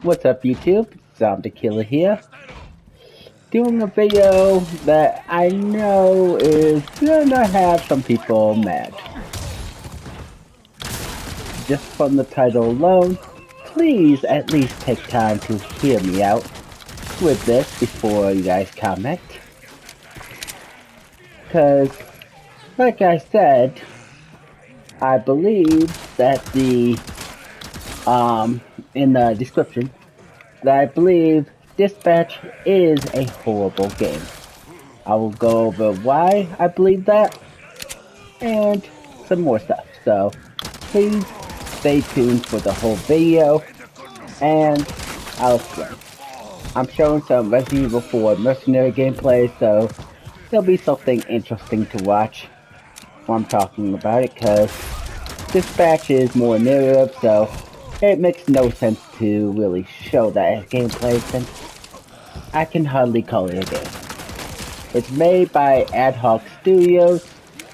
What's up YouTube? Zombie Killer here. Doing a video that I know is gonna have some people mad. Just from the title alone, please at least take time to hear me out with this before you guys comment. Cause, like I said, I believe that in the description, that I believe Dispatch is a horrible game. I will go over why I believe that and some more stuff. So please stay tuned for the whole video and I'll explain. I'm showing some Resident Evil 4 mercenary gameplay, so there'll be something interesting to watch while I'm talking about it, because Dispatch is more narrative, so it makes no sense to really show that as gameplay since I can hardly call it a game. It's made by Ad Hoc Studios,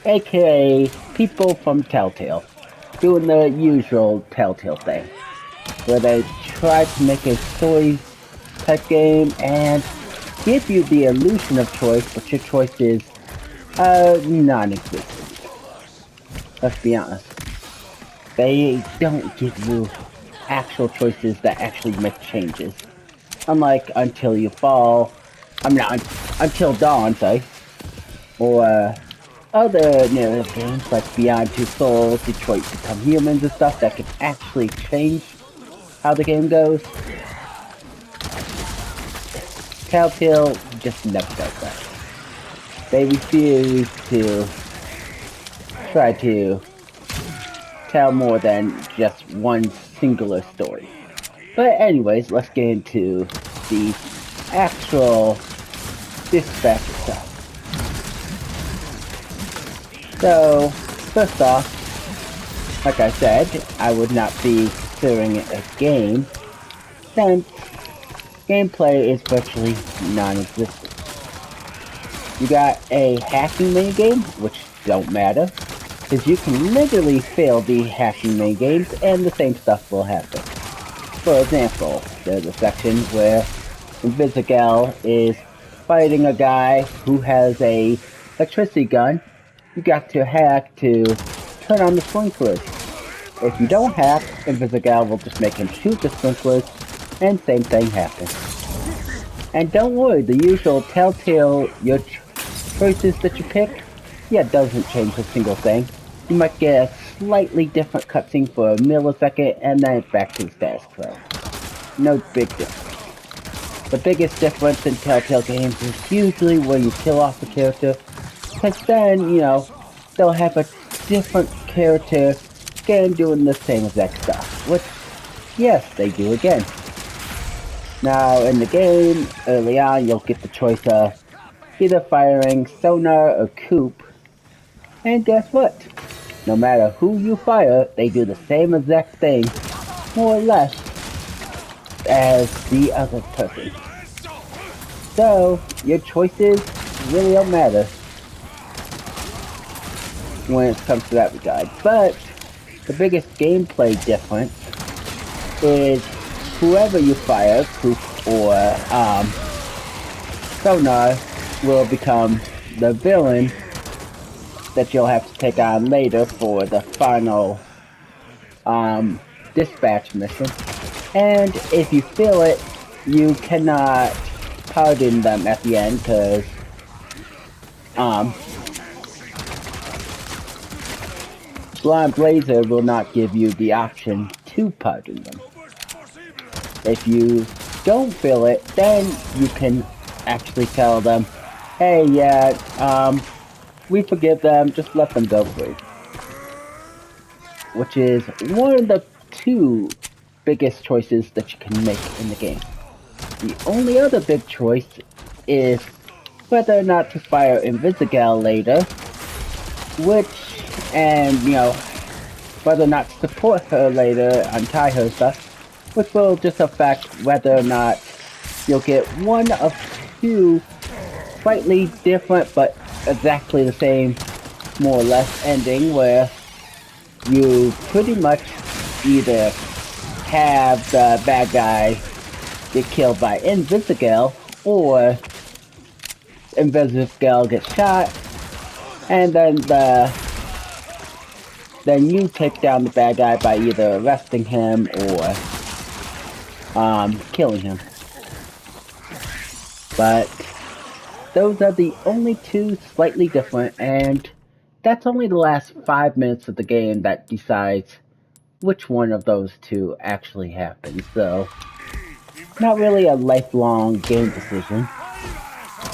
aka people from Telltale, doing the usual Telltale thing, where they try to make a story type game and give you the illusion of choice, but your choice is non-existent. Let's be honest. They don't give you actual choices that actually make changes. Unlike Until You Fall, Until Dawn, sorry, or other narrative games like Beyond Two Souls, Detroit Become Humans and stuff that can actually change how the game goes. Telltale just never does that. They refuse to try to tell more than just one singular story. But anyways, let's get into the actual Dispatch itself. So, first off, like I said, I would not be considering it a game, since gameplay is virtually non-existent. You got a hacking minigame, which don't matter, because you can literally fail the hacking minigames and the same stuff will happen. For example, there's a section where Invisigal is fighting a guy who has a electricity gun. You got to hack to turn on the sprinklers. If you don't hack, Invisigal will just make him shoot the sprinklers, and same thing happens. And don't worry, the usual Telltale, your choices that you pick, yeah, doesn't change a single thing. You might get a slightly different cutscene for a millisecond, and then it's back to the status quo. No big difference. The biggest difference in Telltale games is usually when you kill off a character, because then, you know, they'll have a different character again doing the same exact stuff, which, yes, they do again. Now, in the game, early on, you'll get the choice of either firing sonar or coop, and guess what? No matter who you fire, they do the same exact thing, more or less, as the other person. So, your choices really don't matter when it comes to that regard. But, the biggest gameplay difference is whoever you fire, coop or sonar, will become the villain that you'll have to take on later for the final dispatch mission. And if you fail it, you cannot pardon them at the end, because Blonde Blazer will not give you the option to pardon them. If you don't fail it, then you can actually tell them, hey, yeah, we forgive them, just let them go free. Which is one of the two biggest choices that you can make in the game. The only other big choice is whether or not to fire Invisigal later, and, you know, whether or not to support her later, untie her stuff, which will just affect whether or not you'll get one of two slightly different but exactly the same, more or less, ending where you pretty much either have the bad guy get killed by Invisigal, or Invisigal gets shot, and then you take down the bad guy by either arresting him or killing him. But those are the only two slightly different, and that's only the last 5 minutes of the game that decides which one of those two actually happens. So, not really a lifelong game decision.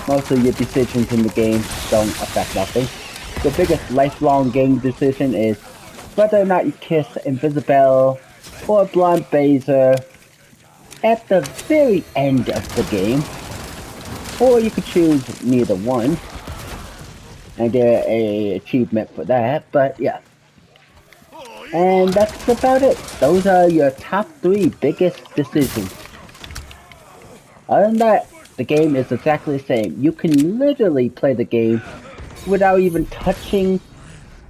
Most of your decisions in the game don't affect nothing. The biggest lifelong game decision is whether or not you kiss Invisible or Blonde Baser at the very end of the game. Or you could choose neither one and get a achievement for that, but yeah. And that's about it. Those are your top 3 biggest decisions. Other than that, the game is exactly the same. You can literally play the game without even touching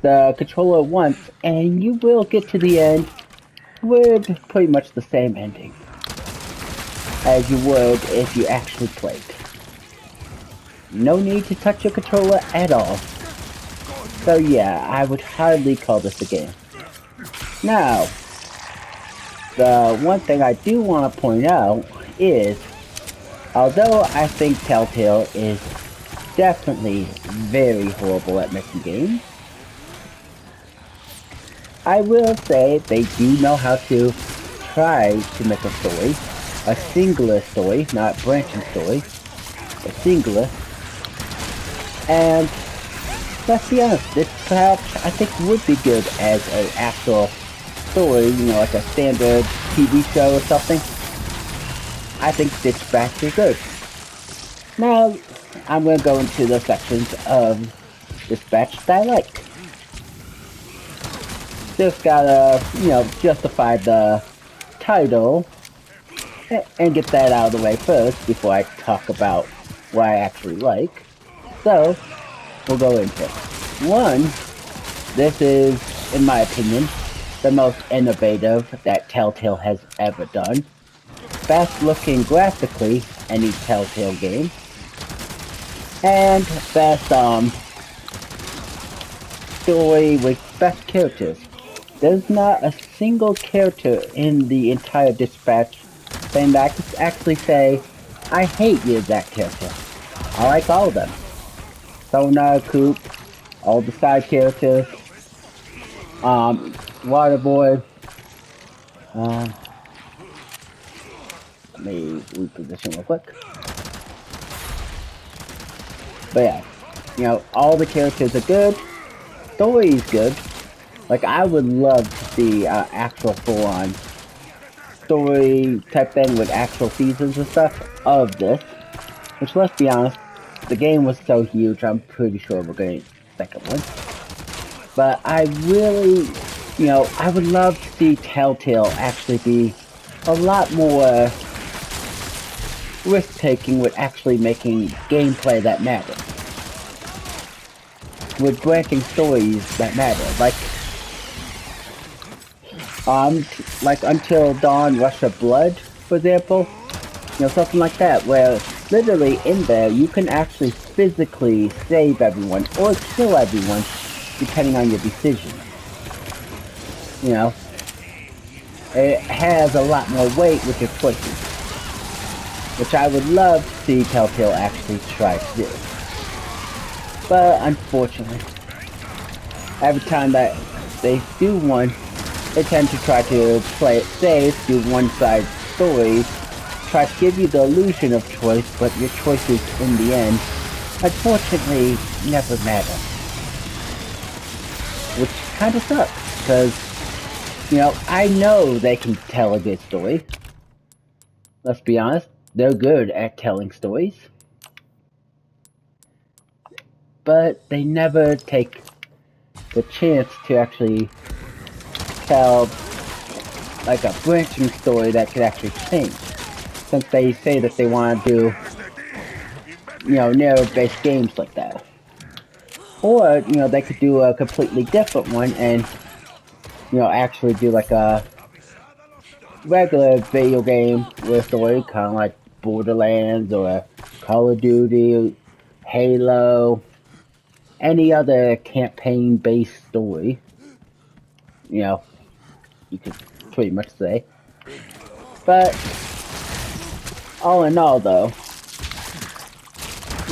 the controller once, and you will get to the end with pretty much the same ending as you would if you actually played. No need to touch your controller at all. So yeah, I would hardly call this a game. Now, the one thing I do want to point out is, although I think Telltale is definitely very horrible at making games, I will say they do know how to try to make a story, a singular story, not a branching story, a singular. And let's be honest, this perhaps I think would be good as an actual story, you know, like a standard TV show or something. I think Dispatch is good. Now, I'm going to go into the sections of Dispatch that I like. Just gotta, you know, justify the title and get that out of the way first before I talk about what I actually like. So, we'll go into it. 1, this is, in my opinion, the most innovative that Telltale has ever done. Best looking graphically, any Telltale game. And best story with best characters. There's not a single character in the entire Dispatch thing that I could actually say, I hate you, that character. I like all of them. Sona, Coop, all the side characters, Waterboy, let me reposition real quick. But yeah, you know, all the characters are good, story is good. Like, I would love to see actual full-on story type thing with actual seasons and stuff of this. Which, let's be honest, the game was so huge, I'm pretty sure we're getting a second one. But I really, you know, I would love to see Telltale actually be a lot more risk-taking with actually making gameplay that matters. With branching stories that matter. Like Until Dawn, Rush of Blood, for example. You know, something like that, where literally in there you can actually physically save everyone or kill everyone depending on your decision. You know, it has a lot more weight with your choices, which I would love to see Telltale actually try to do. But unfortunately, every time that they do one, they tend to try to play it safe, do one-side stories, try to give you the illusion of choice, but your choices in the end, unfortunately, never matter. Which kind of sucks, because, you know, I know they can tell a good story. Let's be honest, they're good at telling stories. But they never take the chance to actually tell like a branching story that could actually change. Since they say that they want to do, you know, narrative-based games like that. Or, you know, they could do a completely different one and, you know, actually do like a, regular video game with story, kind of like Borderlands or Call of Duty, Halo, any other campaign-based story, you know, you could pretty much say. But all in all, though,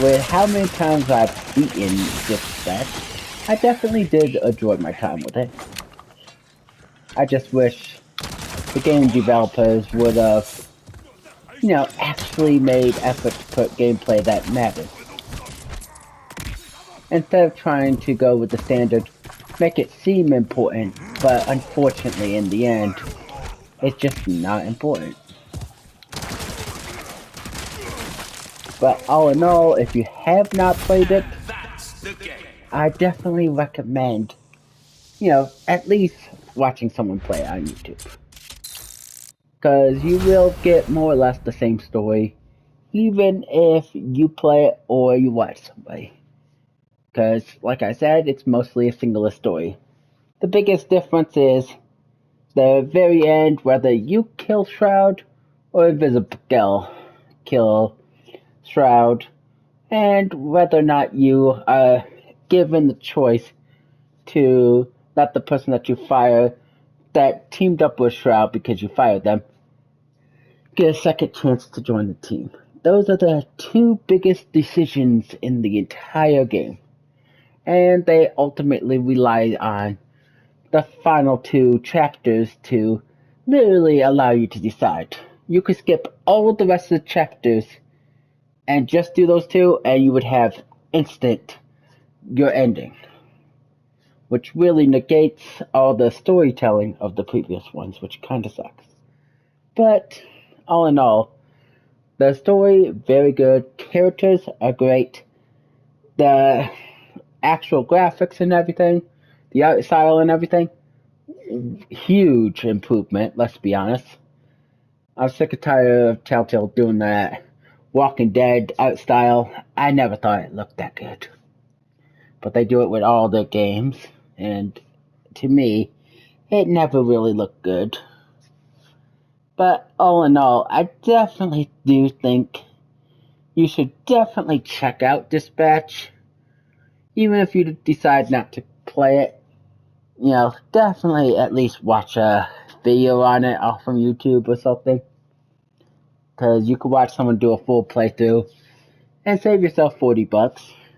with how many times I've beaten this set, I definitely did enjoy my time with it. I just wish the game developers would have, actually made effort to put gameplay that matters. Instead of trying to go with the standard, make it seem important, but unfortunately in the end, it's just not important. But all in all, if you have not played it, I definitely recommend, at least watching someone play it on YouTube. Because you will get more or less the same story, even if you play it or you watch somebody. Because, like I said, it's mostly a singular story. The biggest difference is the very end, whether you kill Shroud or Invisible kill Shroud, and whether or not you are given the choice to let the person that you fire that teamed up with Shroud because you fired them get a second chance to join the team. Those are the two biggest decisions in the entire game, and they ultimately rely on the final two chapters to literally allow you to decide. You could skip all of the rest of the chapters and just do those two, and you would have instant your ending, which really negates all the storytelling of the previous ones, which kind of sucks. But all in all, the story very good, characters are great, the actual graphics and everything, the art style and everything, huge improvement. Let's be honest. I'm sick and tired of Telltale doing that Walking Dead art style. I never thought it looked that good. But they do it with all their games, and to me, it never really looked good. But all in all, I definitely do think you should definitely check out Dispatch. Even if you decide not to play it, definitely at least watch a video on it off from YouTube or something. Because you could watch someone do a full playthrough and save yourself $40.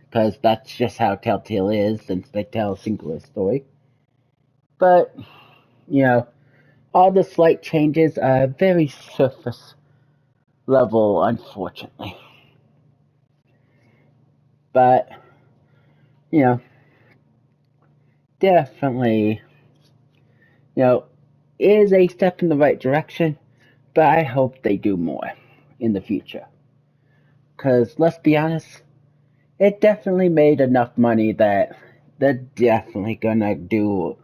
Because that's just how Telltale is, since they tell a singular story. But, all the slight changes are very surface level, unfortunately. But, definitely, is a step in the right direction, but I hope they do more in the future. Because, let's be honest, it definitely made enough money that they're definitely gonna do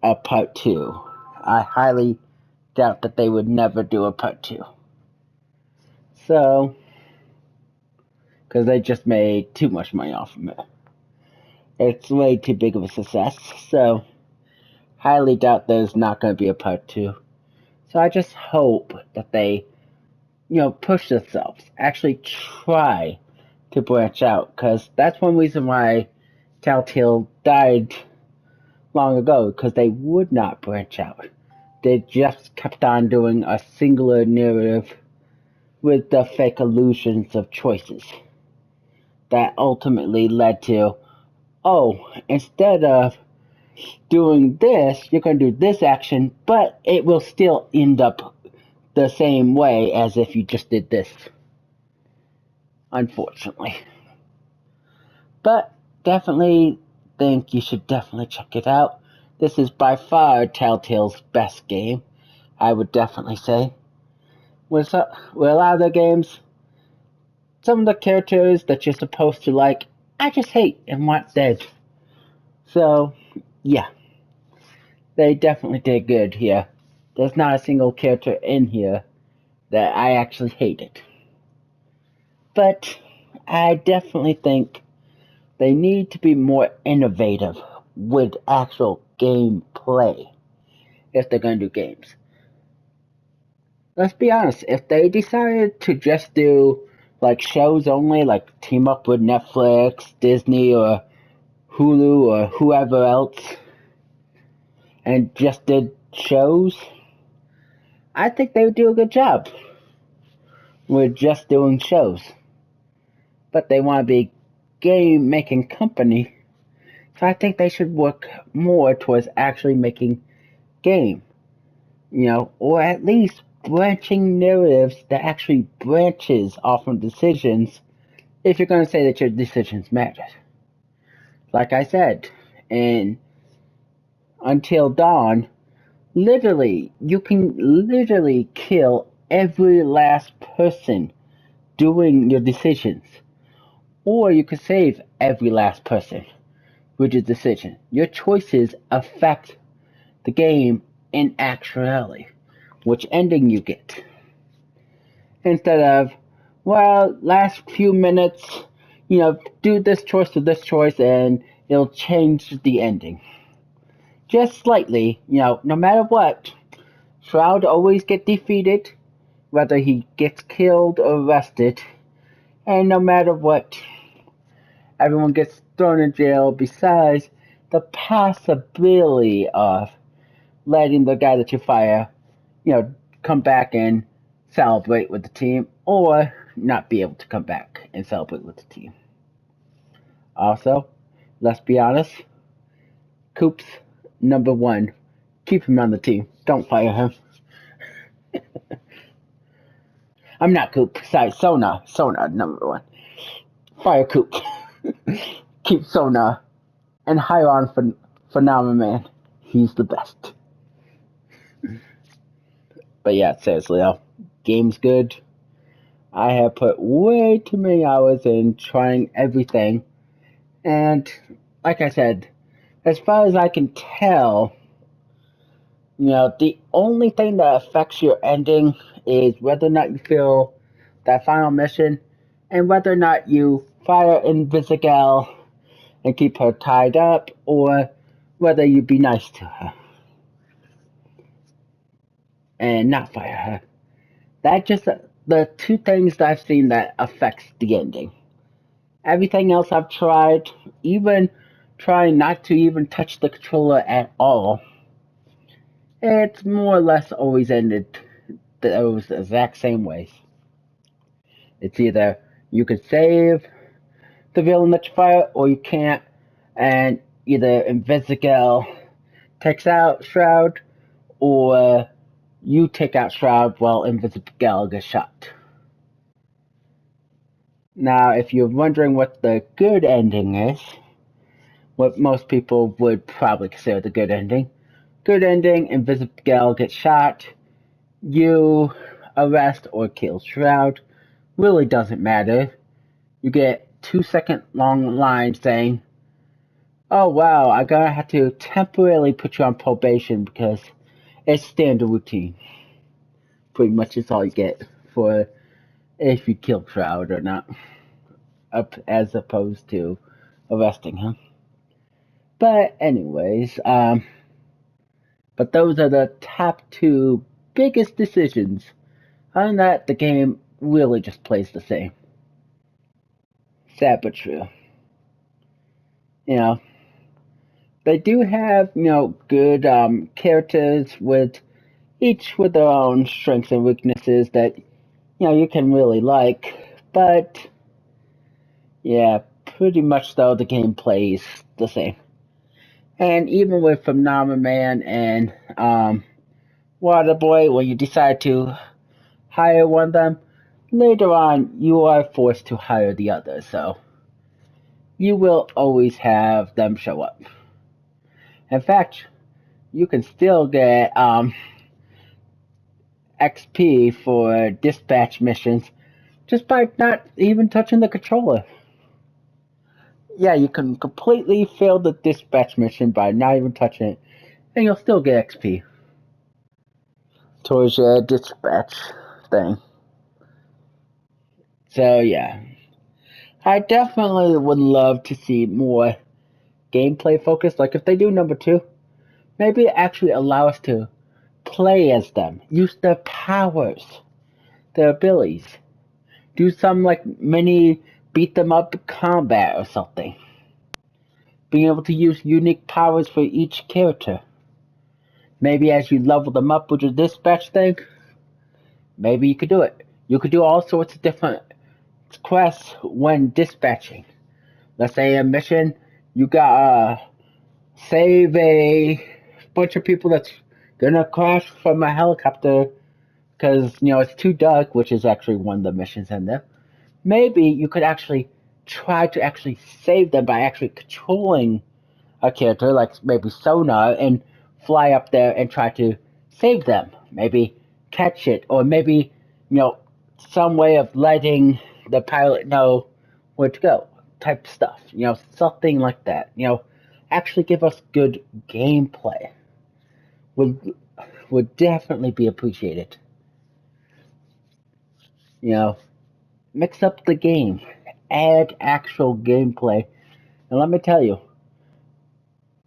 a part two. I highly doubt that they would never do a part two. So, because they just made too much money off of it. It's way too big of a success, so highly doubt there's not going to be a part two. So I just hope that they, push themselves, actually try to branch out, because that's one reason why Telltale died long ago, because they would not branch out. They just kept on doing a singular narrative with the fake illusions of choices that ultimately led to, oh, instead of doing this, you're going to do this action, but it will still end up the same way as if you just did this. Unfortunately. But definitely think you should definitely check it out. This is by far Telltale's best game, I would definitely say. With a lot of the games, some of the characters that you're supposed to like, I just hate and want dead. So, yeah. They definitely did good here. There's not a single character in here that I actually hated. But I definitely think they need to be more innovative with actual gameplay if they're going to do games. let's be honest, if they decided to just do like shows only, like team up with Netflix, Disney, or Hulu, or whoever else, and just did shows, I think they would do a good job with just doing shows. But they want to be a game making company, so I think they should work more towards actually making game, or at least branching narratives that actually branches off from decisions if you're going to say that your decisions matter. Like I said, in Until Dawn, literally, you can literally kill every last person doing your decisions. Or you could save every last person with your decision. Your choices affect the game in actuality, which ending you get. Instead of, well, last few minutes, do this choice or this choice and it'll change the ending. Just slightly, no matter what, Shroud always get defeated, whether he gets killed or arrested, and no matter what, everyone gets thrown in jail besides the possibility of letting the guy that you fire, come back and celebrate with the team, or not be able to come back and celebrate with the team. Also, let's be honest, Coop's number one. Keep him on the team. Don't fire him. I'm not Coop. Sorry, Sona. Sona, number one. Fire Coop. Keep Sona. And hire on for Nama Man. He's the best. But yeah, seriously though, game's good. I have put way too many hours in trying everything. And like I said, as far as I can tell, the only thing that affects your ending is whether or not you feel that final mission and whether or not you fire Invisigal and keep her tied up or whether you be nice to her and not fire her. That's just the two things that I've seen that affects the ending. Everything else I've tried, even trying not to even touch the controller at all, it's more or less always ended those exact same ways. It's either you could save the villain that you fire or you can't, and either Invisigal takes out Shroud or you take out Shroud while Invisigal gets shot. Now, if you're wondering what the good ending is, what most people would probably consider the good ending, Invisigal gets shot, you arrest or kill Shroud, really doesn't matter. You get 2 second long lines saying, oh wow, I'm gonna have to temporarily put you on probation because it's standard routine. Pretty much is all you get for if you kill Shroud or not, as opposed to arresting him. But anyways, but those are the top two biggest decisions. Other than that, the game really just plays the same. Sad but true. You know, they do have, good characters with each with their own strengths and weaknesses that, you can really like. But, yeah, pretty much though, the game plays the same. And even with Phenomenal Man and Waterboy, when you decide to hire one of them, later on you are forced to hire the other, so you will always have them show up. In fact, you can still get XP for dispatch missions just by not even touching the controller. Yeah, you can completely fail the dispatch mission by not even touching it, and you'll still get XP towards your dispatch thing. So yeah, I definitely would love to see more gameplay focused. Like if they do number two, maybe actually allow us to play as them, use their powers, their abilities, do some like mini beat them up combat or something. Being able to use unique powers for each character. Maybe as you level them up with your dispatch thing, maybe you could do it. You could do all sorts of different quests when dispatching. Let's say a mission, you gotta save a bunch of people that's gonna crash from a helicopter because it's too dark, which is actually one of the missions in there. Maybe you could actually try to actually save them by actually controlling a character, like maybe Sonar, and fly up there and try to save them. Maybe catch it, or maybe, some way of letting the pilot know where to go, type stuff. Something like that. Actually give us good gameplay. Would definitely be appreciated. You know, Mix up the game, add actual gameplay, and let me tell you,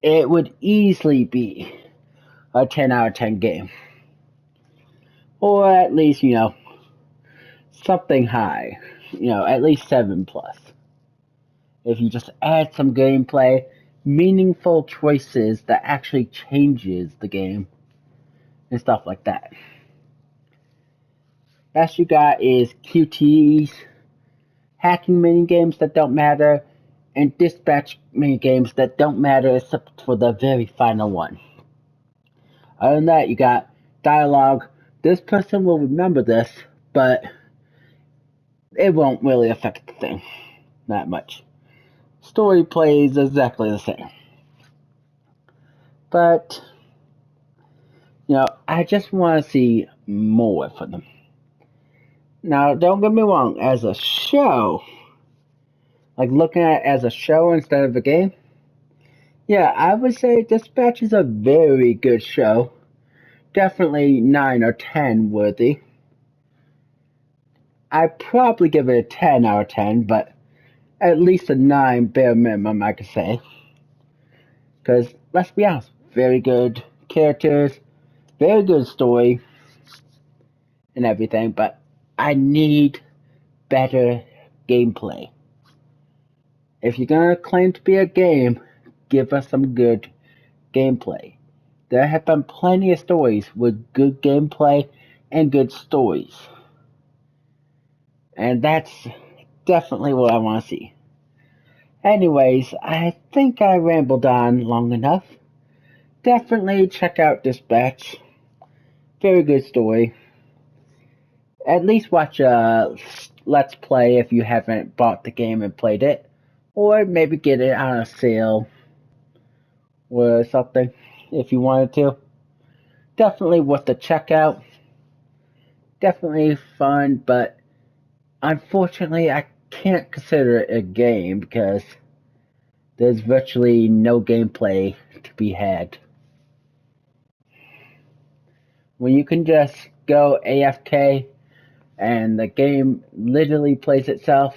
it would easily be a 10 out of 10 game. Or at least, something high. At least 7 plus. If you just add some gameplay, meaningful choices that actually changes the game, and stuff like that. Best you got is QTEs, hacking mini games that don't matter, and dispatch mini games that don't matter except for the very final one. Other than that, you got dialogue. This person will remember this, but it won't really affect the thing that much. Story plays exactly the same. But, I just want to see more from them. Now, don't get me wrong, as a show, like looking at it as a show instead of a game, yeah, I would say Dispatch is a very good show. Definitely 9 or 10 worthy. I'd probably give it a 10 out of 10, but at least a 9 bare minimum, I could say. Because, let's be honest, very good characters, very good story, and everything, but I need better gameplay. If you're gonna claim to be a game, give us some good gameplay. There have been plenty of stories with good gameplay and good stories. And that's definitely what I want to see. Anyways, I think I rambled on long enough. Definitely check out Dispatch. Very good story. At least watch a Let's Play if you haven't bought the game and played it. Or maybe get it on a sale or something if you wanted to. Definitely worth the checkout. Definitely fun, but unfortunately I can't consider it a game because there's virtually no gameplay to be had. When you can just go AFK and the game literally plays itself,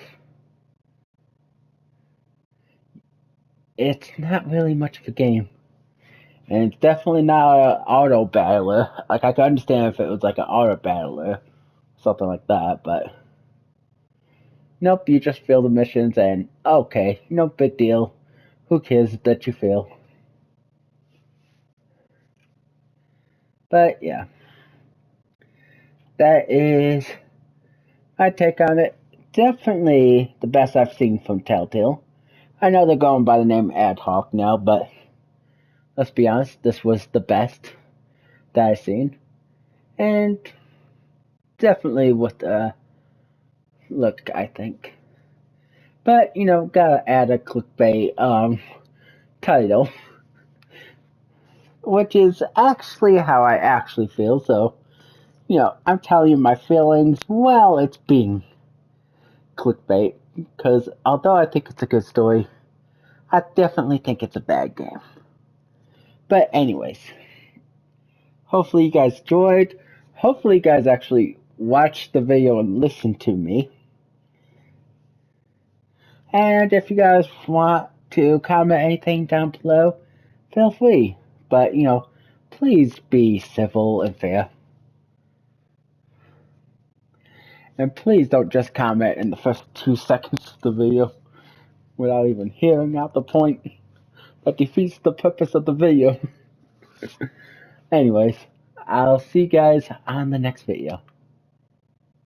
it's not really much of a game. And it's definitely not an auto battler. Like, I could understand if it was like an auto battler, something like that, but nope, you just fail the missions and okay, no big deal. Who cares that you fail? But yeah, that is my take on it. Definitely the best I've seen from Telltale. I know they're going by the name Ad Hoc now, but let's be honest, this was the best that I've seen. And definitely with a look, I think. But, gotta add a clickbait title, which is actually how I actually feel. So, I'm telling you my feelings while it's being clickbait. Because although I think it's a good story, I definitely think it's a bad game. But, anyways, hopefully you guys enjoyed. Hopefully you guys actually watched the video and listened to me. And if you guys want to comment anything down below, feel free. But, please be civil and fair. And please don't just comment in the first 2 seconds of the video without even hearing out the point. That defeats the purpose of the video. Anyways, I'll see you guys on the next video.